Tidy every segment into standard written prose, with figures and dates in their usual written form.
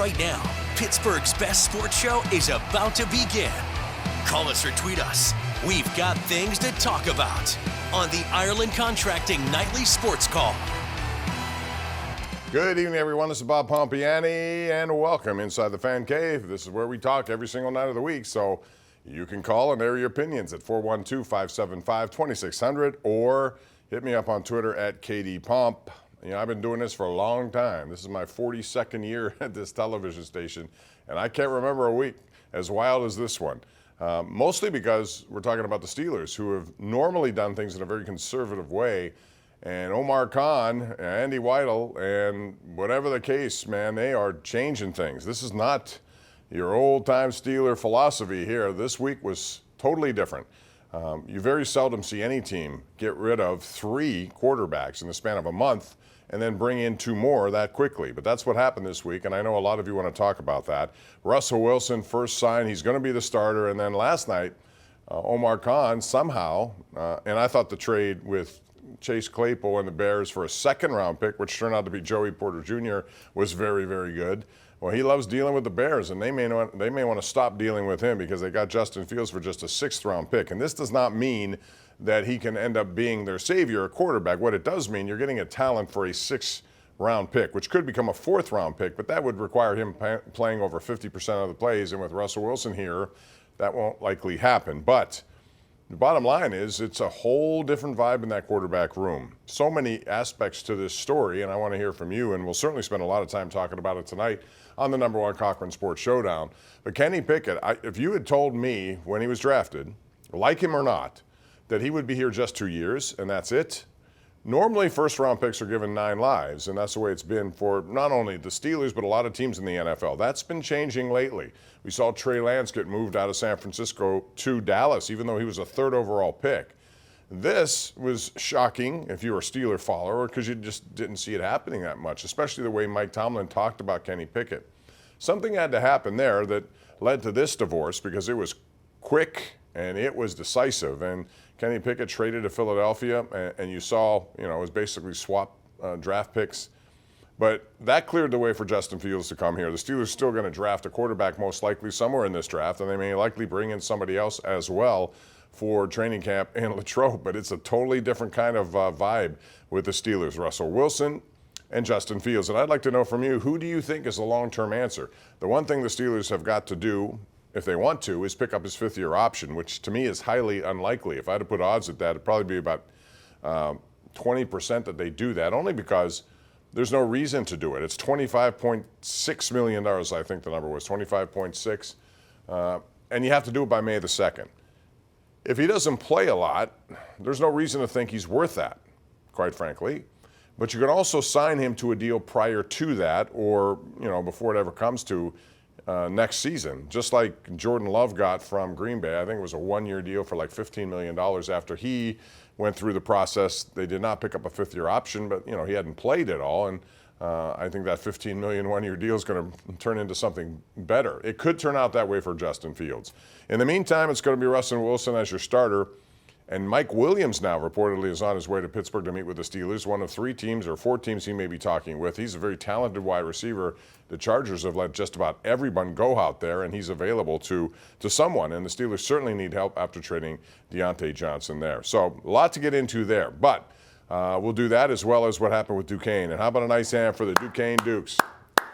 right now. Pittsburgh's best sports show is about to begin. Call us or tweet us. We've got things to talk about on the Ireland Contracting Nightly Sports Call. Good evening, everyone. This is Bob Pompeani, and welcome inside the Fan Cave. This is where we talk every single night of the week, so you can call and air your opinions at 412-575-2600 or hit me up on Twitter at KDPomp. You know, I've been doing this for a long time. This is my 42nd year at this television station, and I can't remember a week as wild as this one. Mostly because we're talking about the Steelers, who have normally done things in a very conservative way. And Omar Khan, Andy Weidel, and whatever the case, man, they are changing things. This is not your old-time Steeler philosophy here. This week was totally different. You very seldom see any team get rid of 3 quarterbacks in the span of a month and then bring in 2 more that quickly. But that's what happened this week, and I know a lot of you want to talk about that. Russell Wilson, first sign, he's going to be the starter. And then last night, Omar Khan somehow, and I thought the trade with Chase Claypool and the Bears for a second-round pick, which turned out to be Joey Porter Jr., was very, very good. Well, he loves dealing with the Bears, and they may want to stop dealing with him because they got Justin Fields for just a 6th-round pick. And this does not mean that he can end up being their savior, a quarterback. What it does mean, you're getting a talent for a 6th-round pick, which could become a 4th-round pick, but that would require him playing over 50% of the plays. And with Russell Wilson here, that won't likely happen. But the bottom line is it's a whole different vibe in that quarterback room. So many aspects to this story, and I want to hear from you, and we'll certainly spend a lot of time talking about it tonight on the #1 Cochran Sports Showdown. But Kenny Pickett, if you had told me when he was drafted, like him or not, that he would be here just 2 years and that's it, normally first-round picks are given 9 lives, and that's the way it's been for not only the Steelers but a lot of teams in the NFL. That's been changing lately. We saw Trey Lance get moved out of San Francisco to Dallas, even though he was a 3rd overall pick. This was shocking if you were a Steeler follower because you just didn't see it happening that much, especially the way Mike Tomlin talked about Kenny Pickett. Something had to happen there that led to this divorce because it was quick and it was decisive. And Kenny Pickett traded to Philadelphia, and you saw, it was basically swap draft picks. But that cleared the way for Justin Fields to come here. The Steelers are still going to draft a quarterback most likely somewhere in this draft, and they may likely bring in somebody else as well for training camp in Latrobe. But it's a totally different kind of vibe with the Steelers. Russell Wilson and Justin Fields. And I'd like to know from you, who do you think is the long-term answer? The one thing the Steelers have got to do, if they want to, is pick up his 5th-year option, which to me is highly unlikely. If I had to put odds at that, it'd probably be about 20% that they do that, only because there's no reason to do it. It's $25.6 million, I think the number was, 25.6, and you have to do it by May the 2nd. If he doesn't play a lot, there's no reason to think he's worth that, quite frankly. But you can also sign him to a deal prior to that, or before it ever comes to next season, just like Jordan Love got from Green Bay. I think it was a 1-year deal for like $15 million after he went through the process. They did not pick up a 5th-year option, but he hadn't played at all, and I think that $15 million 1-year deal is going to turn into something better. It could turn out that way for Justin Fields. In the meantime, it's going to be Russell Wilson as your starter. And Mike Williams now reportedly is on his way to Pittsburgh to meet with the Steelers, one of 3 teams or 4 teams he may be talking with. He's a very talented wide receiver. The Chargers have let just about everyone go out there, and he's available to someone. And the Steelers certainly need help after trading Deontay Johnson there. So a lot to get into there. But we'll do that as well as what happened with Duquesne. And how about a nice hand for the Duquesne Dukes?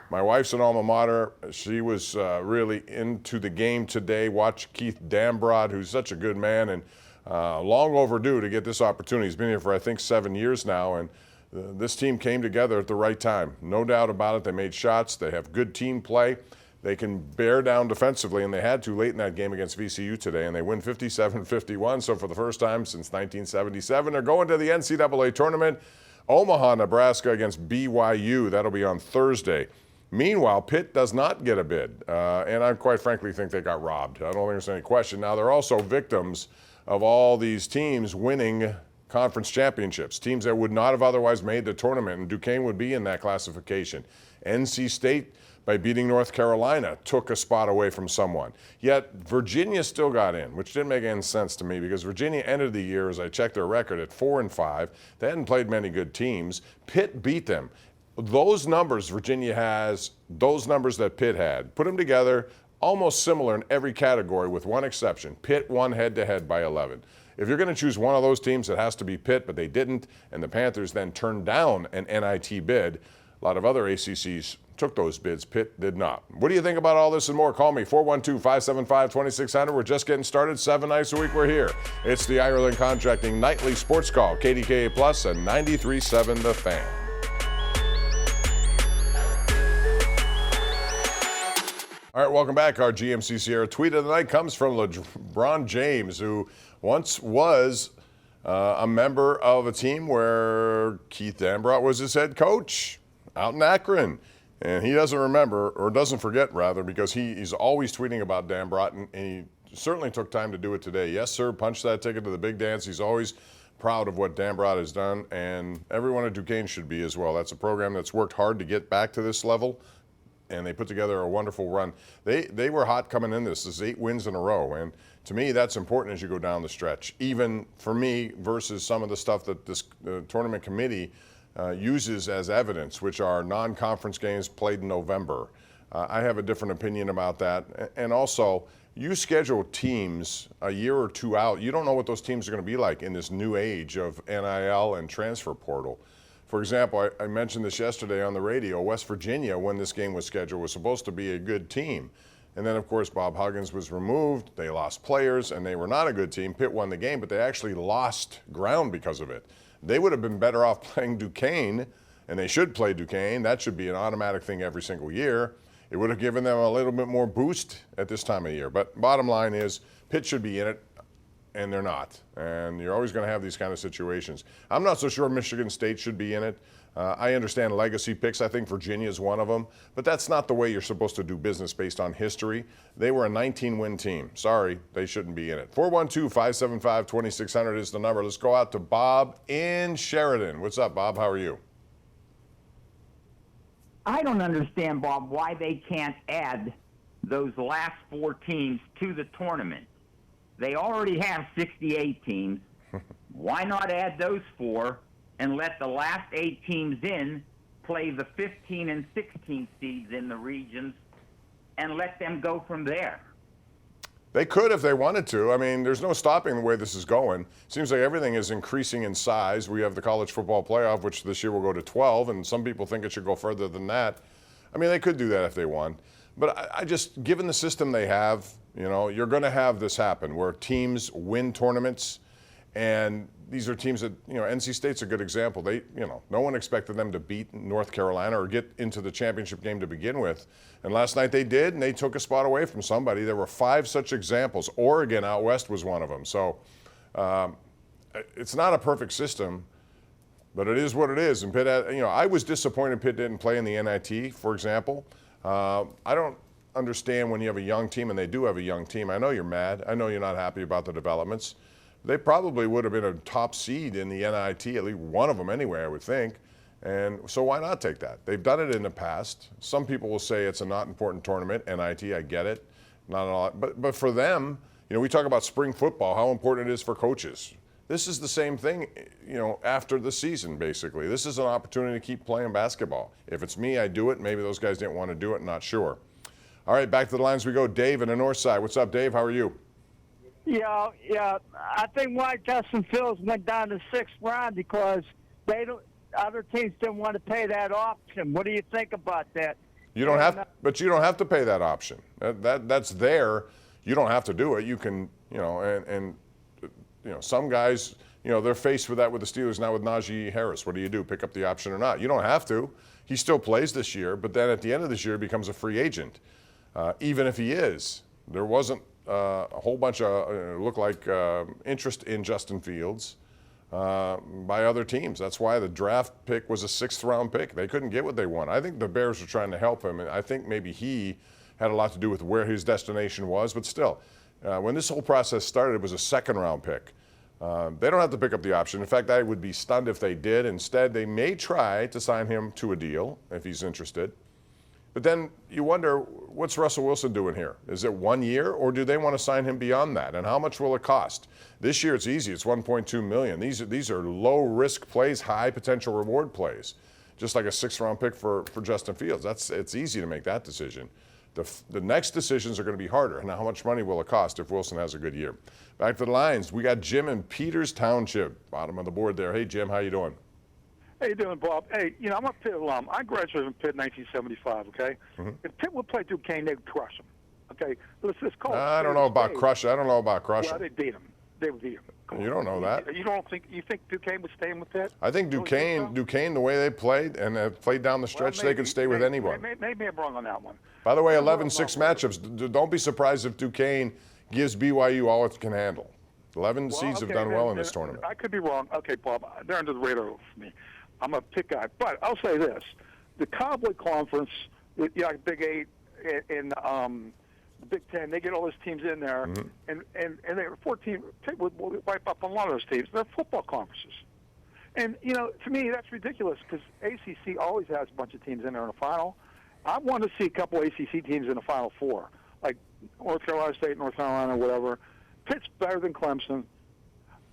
My wife's an alma mater. She was really into the game today. Watch Keith Dambrod, who's such a good man, and long overdue to get this opportunity. He's been here for, I think, 7 years now, and this team came together at the right time. No doubt about it. They made shots. They have good team play. They can bear down defensively, and they had to late in that game against VCU today, and they win 57-51. So for the first time since 1977, they're going to the NCAA tournament. Omaha, Nebraska against BYU. That'll be on Thursday. Meanwhile, Pitt does not get a bid, and I quite frankly think they got robbed. I don't think there's any question. Now, they're also victims of all these teams winning conference championships, teams that would not have otherwise made the tournament, and Duquesne would be in that classification. NC State, by beating North Carolina, took a spot away from someone. Yet Virginia still got in, which didn't make any sense to me because Virginia ended the year, as I checked their record, at 4-5. They hadn't played many good teams. Pitt beat them. those numbers Virginia has, those numbers that Pitt had, put them together, almost similar in every category with one exception. Pitt won head-to-head by 11. If you're going to choose one of those teams, it has to be Pitt, but they didn't, and the Panthers then turned down an NIT bid. A lot of other ACCs took those bids. Pitt did not. What do you think about all this and more? Call me, 412-575-2600. We're just getting started. 7 nights a week we're here. It's the Ireland Contracting Nightly Sports Call, KDKA Plus and 93.7 The Fan. All right, welcome back. Our GMC Sierra tweet of the night comes from LeBron James, who once was a member of a team where Keith Dambrot was his head coach out in Akron. And he doesn't remember, or doesn't forget, rather, because he's always tweeting about Dambrot, and he certainly took time to do it today. Yes, sir, punch that ticket to the big dance. He's always proud of what Dambrot has done, and everyone at Duquesne should be as well. That's a program that's worked hard to get back to this level, and they put together a wonderful run. They were hot coming in this. This is 8 wins in a row, and to me, that's important as you go down the stretch, even for me versus some of the stuff that this tournament committee uses as evidence, which are non-conference games played in November. I have a different opinion about that. And also, you schedule teams a year or two out. You don't know what those teams are going to be like in this new age of NIL and transfer portal. For example, I mentioned this yesterday on the radio. West Virginia, when this game was scheduled, was supposed to be a good team. And then, of course, Bob Huggins was removed. They lost players, and they were not a good team. Pitt won the game, but they actually lost ground because of it. They would have been better off playing Duquesne, and they should play Duquesne. That should be an automatic thing every single year. It would have given them a little bit more boost at this time of year. But bottom line is, Pitt should be in it, and they're not. And you're always going to have these kind of situations. I'm not so sure Michigan State should be in it. I understand legacy picks. I think Virginia is one of them. But that's not the way you're supposed to do business based on history. They were a 19-win team. Sorry, they shouldn't be in it. 412-575-2600 is the number. Let's go out to Bob in Sheridan. What's up, Bob? How are you? I don't understand, Bob, why they can't add those last 4 teams to the tournament. They already have 68 teams. Why not add those 4 and let the last 8 teams in play the 15 and 16 seeds in the regions and let them go from there? They could if they wanted to. I mean, there's no stopping the way this is going. Seems like everything is increasing in size. We have the college football playoff, which this year will go to 12, and some people think it should go further than that. I mean, they could do that if they want. But I just, given the system they have, you know, you're going to have this happen where teams win tournaments, and these are teams that, you know, NC State's a good example. They, you know, no one expected them to beat North Carolina or get into the championship game to begin with. And last night they did, and they took a spot away from somebody. There were 5 such examples. Oregon out west was one of them. So it's not a perfect system, but it is what it is. And Pitt, you know, I was disappointed Pitt didn't play in the NIT, for example. I don't understand when you have a young team, and they do have a young team. I know you're mad. I know you're not happy about the developments. They probably would have been a top seed in the NIT, at least one of them anyway, I would think. And so why not take that? They've done it in the past. Some people will say it's a not important tournament, NIT, I get it. Not a lot. But for them, you know, we talk about spring football, how important it is for coaches. This is the same thing, you know, after the season, basically. This is an opportunity to keep playing basketball. If it's me, I do it. Maybe those guys didn't want to do it, not sure. All right, back to the lines we go. Dave in the north side. What's up, Dave? How are you? Yeah. I think why Justin Fields went down to 6th round because other teams didn't want to pay that option. What do you think about that? You don't but you don't have to pay that option. That's there. You don't have to do it. You can, you know, and you know, some guys, you know, they're faced with that with the Steelers now with Najee Harris. What do you do? Pick up the option or not? You don't have to. He still plays this year, but then at the end of this year becomes a free agent. Even if he is, there wasn't a whole bunch of look like interest in Justin Fields by other teams. That's why the draft pick was a 6th round pick. They couldn't get what they want. I think the Bears were trying to help him, and I think maybe he had a lot to do with where his destination was. But still, when this whole process started, it was a 2nd round pick. They don't have to pick up the option. In fact, I would be stunned if they did. Instead, they may try to sign him to a deal if he's interested. But then you wonder, what's Russell Wilson doing here? Is it 1 year, or do they want to sign him beyond that? And how much will it cost? This year it's easy. It's $1.2 million. These are low-risk plays, high potential reward plays. just like a 6th-round pick for Justin Fields. It's easy to make that decision. The next decisions are going to be harder. Now, how much money will it cost if Wilson has a good year? Back to the Lions. We got Jim in Peters Township, bottom of the board there. Hey, Jim, how you doing? How you doing, Bob? Hey, I'm a Pitt alum. I graduated from Pitt in 1975, okay? If Pitt would play Duquesne, they would crush them, okay? Let's call it. I don't know about crushing. I don't know about crushing. Well, they beat them. They would beat them. You don't know that. You think Duquesne would stay with Pitt? I think Duquesne, the way they played and have played down the stretch, they could stay with anyone. Maybe I'm wrong on that one. By the way, 11-6 matchups. Don't be surprised if Duquesne gives BYU all it can handle. 11 seeds have done well in this tournament. I could be wrong. Okay, Bob, they're under the radar for me. I'm a Pitt guy. But I'll say this. The Cowboy Conference, Big 8 and the Big 10, they get all those teams in there, and they were 14. Pitt would wipe up on a lot of those teams. They're football conferences. And, to me, that's ridiculous because ACC always has a bunch of teams in there in the final. I want to see a couple ACC teams in the Final Four, like North Carolina State, North Carolina, whatever. Pitt's better than Clemson.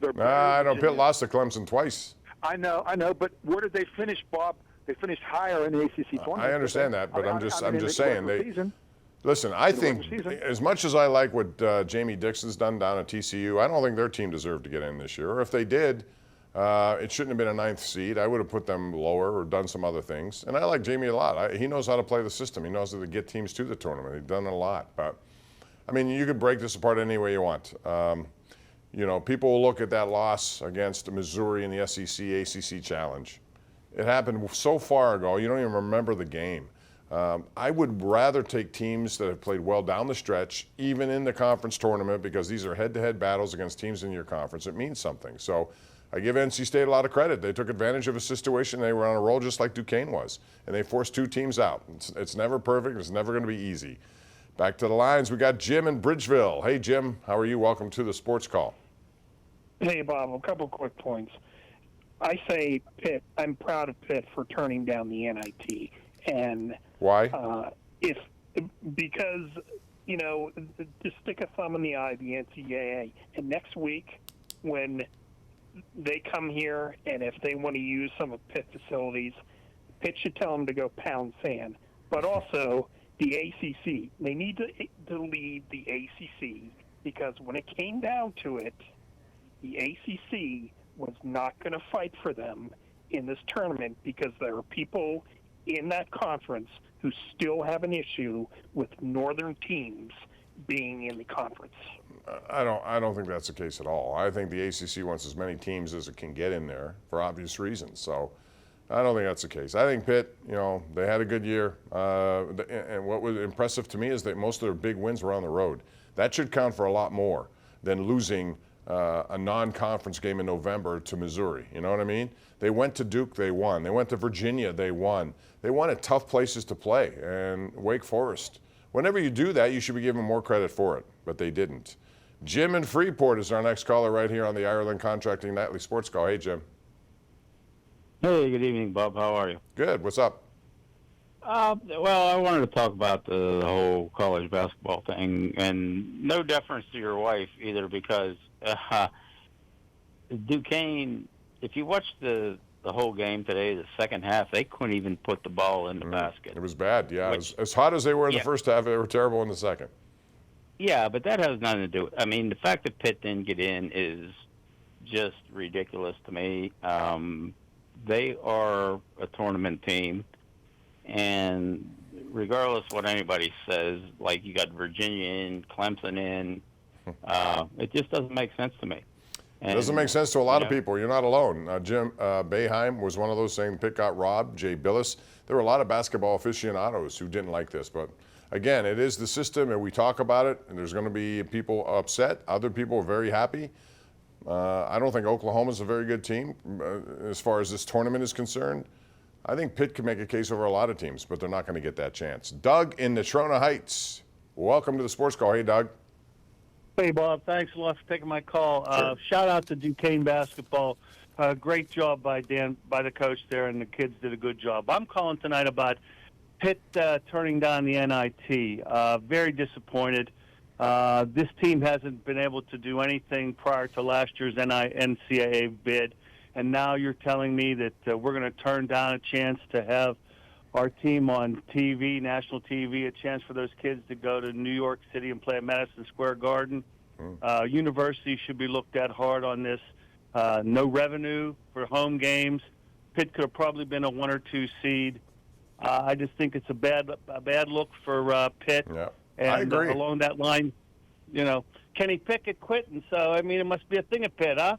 I know Pitt lost to Clemson twice. I know, but where did they finish, Bob? They finished higher in the ACC tournament. I understand that, but I'm just saying listen, I think as much as I like what Jamie Dixon's done down at TCU, I don't think their team deserved to get in this year. Or if they did, it shouldn't have been a 9th seed. I would have put them lower or done some other things. And I like Jamie a lot. He knows how to play the system. He knows how to get teams to the tournament. He's done it a lot. But, I mean, you could break this apart any way you want. People will look at that loss against Missouri in the SEC ACC Challenge. It happened so far ago, you don't even remember the game. I would rather take teams that have played well down the stretch, even in the conference tournament, because these are head-to-head battles against teams in your conference. It means something. So I give NC State a lot of credit. They took advantage of a situation. They were on a roll just like Duquesne was, and they forced 2 teams out. It's never perfect. It's never going to be easy. Back to the lines. We got Jim in Bridgeville. Hey, Jim. How are you? Welcome to the Sports Call. Hey, Bob, a couple quick points. I say Pitt, I'm proud of Pitt for turning down the NIT. And why? Because, just stick a thumb in the eye of the NCAA. And next week, when they come here and if they want to use some of Pitt facilities, Pitt should tell them to go pound sand. But also, the ACC, they need to lead the ACC because when it came down to it, the ACC was not going to fight for them in this tournament because there are people in that conference who still have an issue with northern teams being in the conference. I don't think that's the case at all. I think the ACC wants as many teams as it can get in there for obvious reasons. So I don't think that's the case. I think Pitt, they had a good year. And what was impressive to me is that most of their big wins were on the road. That should count for a lot more than losing a non-conference game in November to Missouri. You know what I mean? They went to Duke, they won. They went to Virginia, they won. They won at tough places to play. And Wake Forest. Whenever you do that, you should be given more credit for it, but they didn't. Jim in Freeport is our next caller right here on the Ireland Contracting Nightly Sports Call. Hey, Jim. Hey, good evening, Bob. How are you? Good. What's up? Well, I wanted to talk about the whole college basketball thing, and no deference to your wife either, because Duquesne, if you watch the whole game today, the second half, they couldn't even put the ball in the basket. It was bad, yeah. As hot as they were in the first half, they were terrible in the second. Yeah, but that has nothing to do with it. I mean, the fact that Pitt didn't get in is just ridiculous to me. They are a tournament team, and regardless of what anybody says, like you got Virginia in, Clemson in, it just doesn't make sense to me. And, it doesn't make sense to a lot of people. You're not alone. Jim Boeheim was one of those saying Pitt got robbed. Jay Billis. There were a lot of basketball aficionados who didn't like this. But, again, it is the system, and we talk about it, and there's going to be people upset. Other people are very happy. I don't think Oklahoma's a very good team as far as this tournament is concerned. I think Pitt can make a case over a lot of teams, but they're not going to get that chance. Doug in Natrona Heights. Welcome to the Sports Call. Hey, Doug. Hey, Bob. Thanks a lot for taking my call. Sure. Shout out to Duquesne basketball. Great job by the coach there, and the kids did a good job. I'm calling tonight about Pitt turning down the NIT. Very disappointed. This team hasn't been able to do anything prior to last year's NCAA bid. and now you're telling me that we're going to turn down a chance to have our team on TV, national TV, a chance for those kids to go to New York City and play at Madison Square Garden. Universities should be looked at hard on this. No revenue for home games. Pitt could have probably been a 1 or 2 seed. I just think it's a bad look for Pitt. Yeah, and I agree. Along that line, Kenny Pickett quitting. So I mean, it must be a thing at Pitt, huh?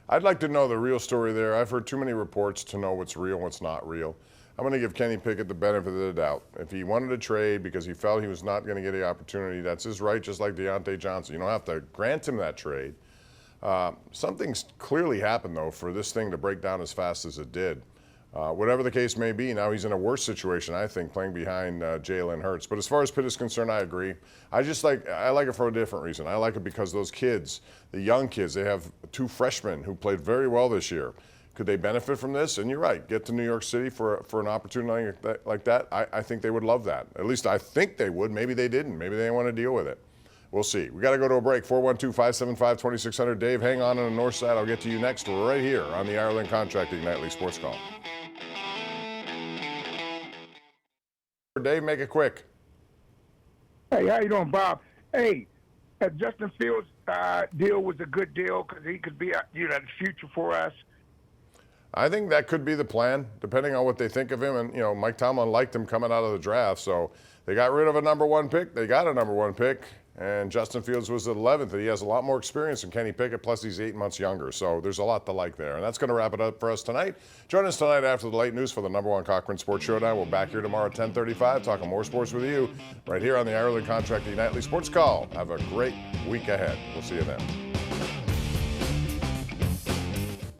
I'd like to know the real story there. I've heard too many reports to know what's real and what's not real. I'm going to give Kenny Pickett the benefit of the doubt. If he wanted to trade because he felt he was not going to get the opportunity, that's his right, just like Deontay Johnson. You don't have to grant him that trade. Something's clearly happened, though, for this thing to break down as fast as it did. Whatever the case may be, now he's in a worse situation, I think, playing behind Jalen Hurts. But as far as Pitt is concerned, I agree. I like it for a different reason. I like it because those kids, the young kids, they have 2 freshmen who played very well this year. Could they benefit from this? And you're right, get to New York City for an opportunity like that. I think they would love that. At least I think they would. Maybe they didn't. Maybe they didn't want to deal with it. We'll see. We got to go to a break. 412-575-2600. Dave, hang on the north side. I'll get to you next right here on the Ireland Contracting Nightly Sports Call. Dave, make it quick. Hey, how you doing, Bob? Hey, Justin Fields' deal was a good deal because he could be, the future for us. I think that could be the plan, depending on what they think of him. And, Mike Tomlin liked him coming out of the draft. So they got rid of a number 1 pick. They got a number 1 pick. And Justin Fields was the 11th. And he has a lot more experience than Kenny Pickett, plus he's 8 months younger. So there's a lot to like there. And that's going to wrap it up for us tonight. Join us tonight after the late news for the number 1 Cochran Sports Showdown. We're back here tomorrow at 10:35 talking more sports with you right here on the Ireland Contracting Nightly Sports Call. Have a great week ahead. We'll see you then.